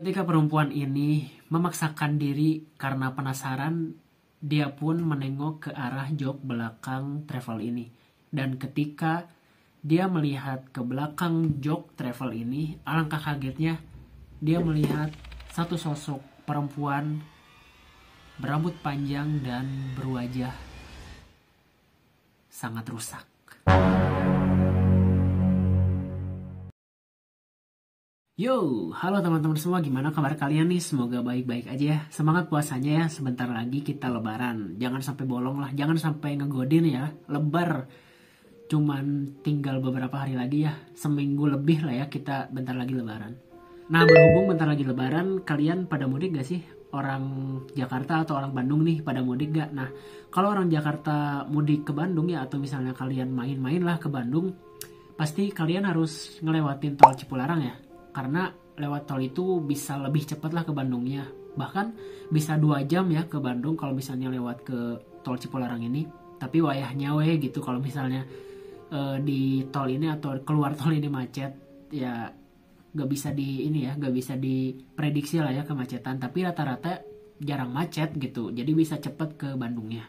Ketika perempuan ini memaksakan diri karena penasaran, dia pun menengok ke arah jok belakang travel ini. Dan ketika dia melihat ke belakang jok travel ini, alangkah kagetnya dia melihat satu sosok perempuan berambut panjang dan berwajah sangat rusak. Yo, halo teman-teman semua, gimana kabar kalian nih? Semoga baik-baik aja ya. Semangat puasanya ya, sebentar lagi kita lebaran. Jangan sampai bolong lah, jangan sampai ngegodin ya. Lebar, cuman tinggal beberapa hari lagi ya. Seminggu lebih lah ya, kita bentar lagi lebaran. Nah, berhubung bentar lagi lebaran, kalian pada mudik gak sih? Orang Jakarta atau orang Bandung nih, pada mudik gak? Nah, kalau orang Jakarta mudik ke Bandung ya, atau misalnya kalian main-main lah ke Bandung, pasti kalian harus ngelewatin tol Cipularang ya. Karena lewat tol itu bisa lebih cepat lah ke Bandungnya. Bahkan bisa 2 jam ya ke Bandung kalau misalnya lewat ke tol Cipularang ini. Tapi wayahnya gitu kalau misalnya di tol ini atau keluar tol ini macet, ya gak bisa gak bisa diprediksi lah ya kemacetan. Tapi rata-rata jarang macet gitu, jadi bisa cepet ke Bandungnya.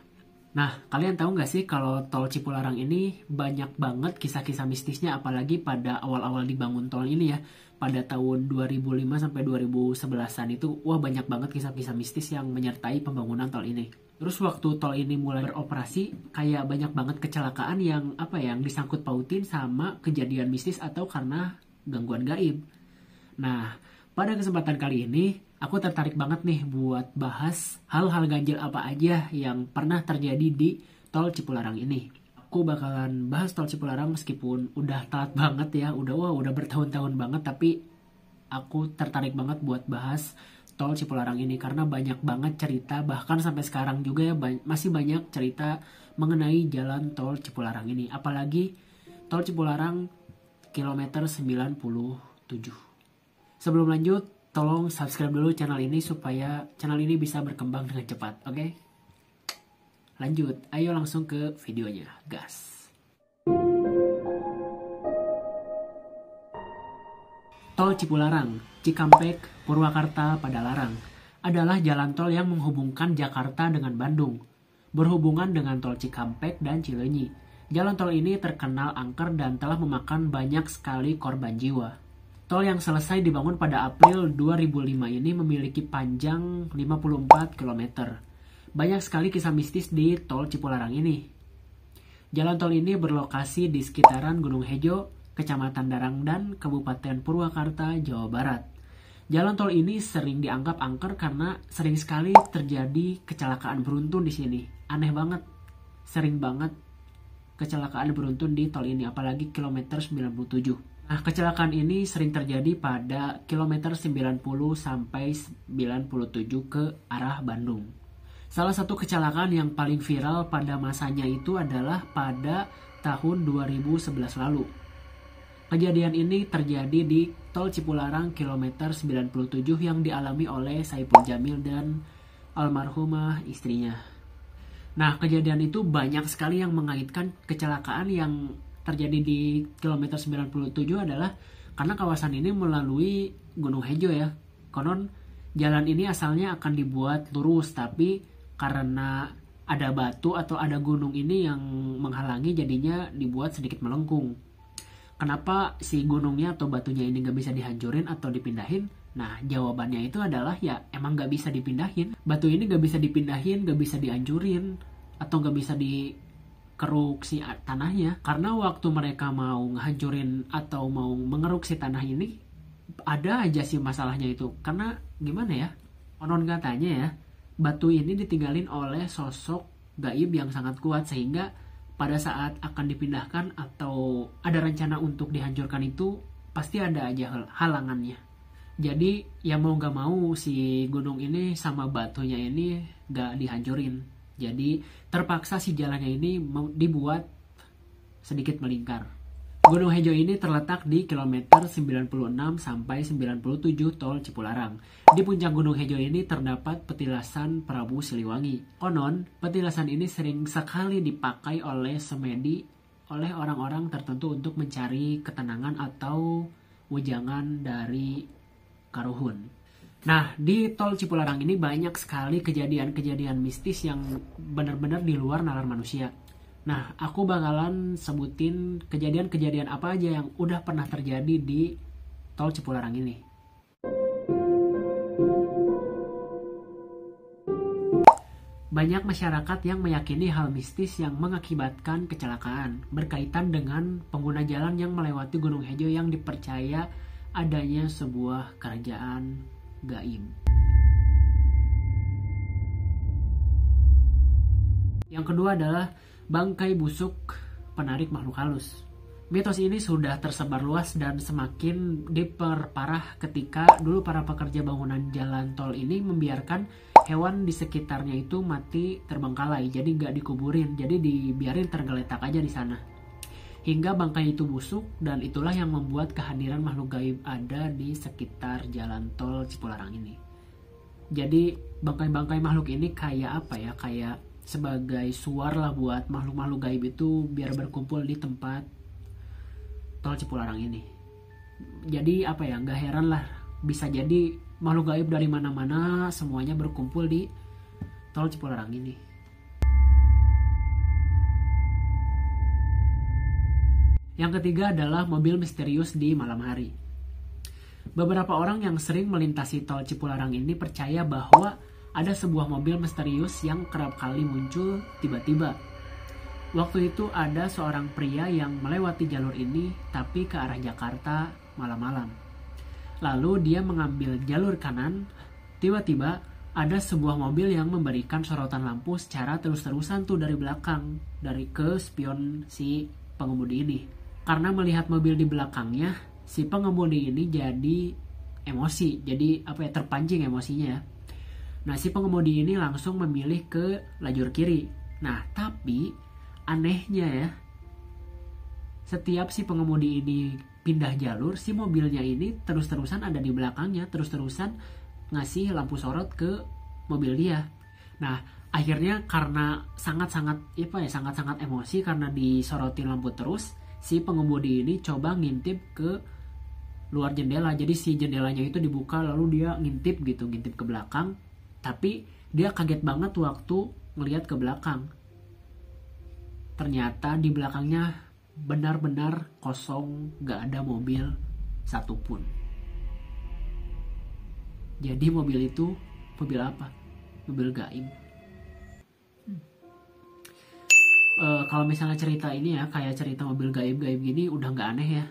Nah, kalian tahu nggak sih kalau tol Cipularang ini banyak banget kisah-kisah mistisnya, apalagi pada awal-awal dibangun tol ini ya. Pada tahun 2005 sampai 2011-an itu, wah banyak banget kisah-kisah mistis yang menyertai pembangunan tol ini. Terus waktu tol ini mulai beroperasi, kayak banyak banget kecelakaan yang yang disangkut pautin sama kejadian mistis atau karena gangguan gaib. Nah, pada kesempatan kali ini, aku tertarik banget nih buat bahas hal-hal ganjil apa aja yang pernah terjadi di tol Cipularang ini. Aku bakalan bahas tol Cipularang meskipun udah telat banget ya, udah bertahun-tahun banget, tapi aku tertarik banget buat bahas tol Cipularang ini karena banyak banget cerita, bahkan sampai sekarang juga ya masih banyak cerita mengenai jalan tol Cipularang ini. Apalagi tol Cipularang kilometer 97. Sebelum lanjut, tolong subscribe dulu channel ini supaya channel ini bisa berkembang dengan cepat, oke? Lanjut, ayo langsung ke videonya, gas. Tol Cipularang, Cikampek, Purwakarta, Padalarang adalah jalan tol yang menghubungkan Jakarta dengan Bandung. Berhubungan dengan tol Cikampek dan Cileunyi, jalan tol ini terkenal angker dan telah memakan banyak sekali korban jiwa. Tol yang selesai dibangun pada April 2005 ini memiliki panjang 54 km. Banyak sekali kisah mistis di tol Cipularang ini. Jalan tol ini berlokasi di sekitaran Gunung Hejo, Kecamatan Darangdan, Kabupaten Purwakarta, Jawa Barat. Jalan tol ini sering dianggap angker karena sering sekali terjadi kecelakaan beruntun di sini. Aneh banget, sering banget kecelakaan beruntun di tol ini, apalagi kilometer 97. Nah, kecelakaan ini sering terjadi pada kilometer 90 sampai 97 ke arah Bandung. Salah satu kecelakaan yang paling viral pada masanya itu adalah pada tahun 2011 lalu. Kejadian ini terjadi di tol Cipularang kilometer 97 yang dialami oleh Saipul Jamil dan almarhumah istrinya. Nah, kejadian itu banyak sekali yang mengaitkan kecelakaan yang terjadi di kilometer 97 adalah karena kawasan ini melalui Gunung Hejo ya. Konon jalan ini asalnya akan dibuat lurus, tapi karena ada batu atau ada gunung ini yang menghalangi, jadinya dibuat sedikit melengkung. Kenapa si gunungnya atau batunya ini gak bisa dihancurin atau dipindahin? Nah, jawabannya itu adalah ya emang gak bisa dipindahin. Batu ini gak bisa dipindahin, gak bisa dihancurin, atau gak bisa dikeruk si tanahnya. Karena waktu mereka mau ngehancurin atau mau mengeruk si tanah ini, ada aja sih masalahnya itu. Karena gimana ya, konon katanya ya, batu ini ditinggalin oleh sosok gaib yang sangat kuat, sehingga pada saat akan dipindahkan atau ada rencana untuk dihancurkan itu pasti ada aja halangannya. Jadi ya mau gak mau si gunung ini sama batunya ini gak dihancurin. Jadi terpaksa si jalannya ini dibuat sedikit melingkar. Gunung Hejo ini terletak di kilometer 96 sampai 97 tol Cipularang. Di puncak Gunung Hejo ini terdapat petilasan Prabu Siliwangi. Konon, petilasan ini sering sekali dipakai oleh semedi oleh orang-orang tertentu untuk mencari ketenangan atau wejangan dari karuhun. Nah, di tol Cipularang ini banyak sekali kejadian-kejadian mistis yang benar-benar di luar nalar manusia. Nah, aku bakalan sebutin kejadian-kejadian apa aja yang udah pernah terjadi di tol Cipularang ini. Banyak masyarakat yang meyakini hal mistis yang mengakibatkan kecelakaan berkaitan dengan pengguna jalan yang melewati Gunung Hejo yang dipercaya adanya sebuah kerajaan gaib. Yang kedua adalah bangkai busuk penarik makhluk halus. Mitos ini sudah tersebar luas dan semakin diperparah ketika dulu para pekerja bangunan jalan tol ini membiarkan hewan di sekitarnya itu mati terbengkalai, jadi nggak dikuburin, jadi dibiarin tergeletak aja di sana. Hingga bangkai itu busuk, dan itulah yang membuat kehadiran makhluk gaib ada di sekitar jalan tol Cipularang ini. Jadi bangkai-bangkai makhluk ini kayak apa ya, kayak sebagai suar lah buat makhluk-makhluk gaib itu biar berkumpul di tempat tol Cipularang ini. Jadi apa ya, gak heran lah, bisa jadi makhluk gaib dari mana-mana semuanya berkumpul di tol Cipularang ini. Yang ketiga adalah mobil misterius di malam hari. Beberapa orang yang sering melintasi tol Cipularang ini percaya bahwa ada sebuah mobil misterius yang kerap kali muncul tiba-tiba. Waktu itu ada seorang pria yang melewati jalur ini tapi ke arah Jakarta malam-malam. Lalu dia mengambil jalur kanan, tiba-tiba ada sebuah mobil yang memberikan sorotan lampu secara terus-terusan tuh dari belakang, dari ke spion si pengemudi ini. Karena melihat mobil di belakangnya, si pengemudi ini jadi emosi, jadi apa ya, terpancing emosinya. Nah, si pengemudi ini langsung memilih ke lajur kiri. Nah, tapi anehnya ya, setiap si pengemudi ini pindah jalur, si mobilnya ini terus-terusan ada di belakangnya, terus-terusan ngasih lampu sorot ke mobil dia. Nah, akhirnya karena sangat-sangat emosi karena disorotin lampu terus, si pengemudi ini coba ngintip ke luar jendela. Jadi si jendelanya itu dibuka, lalu dia ngintip ke belakang. Tapi dia kaget banget waktu ngelihat ke belakang. Ternyata di belakangnya benar-benar kosong, gak ada mobil satupun. Jadi mobil itu mobil apa? Mobil gaib. Kalau misalnya cerita ini ya, kayak cerita mobil gaib-gaib gini udah nggak aneh ya.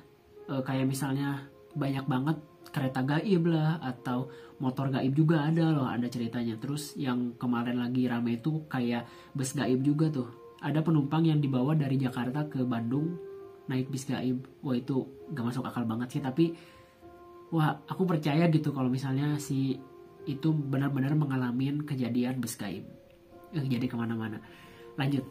Kayak misalnya banyak banget kereta gaib lah, atau motor gaib juga ada loh, ada ceritanya. Terus yang kemarin lagi rame itu kayak bus gaib juga tuh. Ada penumpang yang dibawa dari Jakarta ke Bandung naik bis gaib. Wah, itu gak masuk akal banget sih, tapi wah, aku percaya gitu kalau misalnya si itu benar-benar mengalami kejadian bus gaib. Jadi kemana-mana. Lanjut.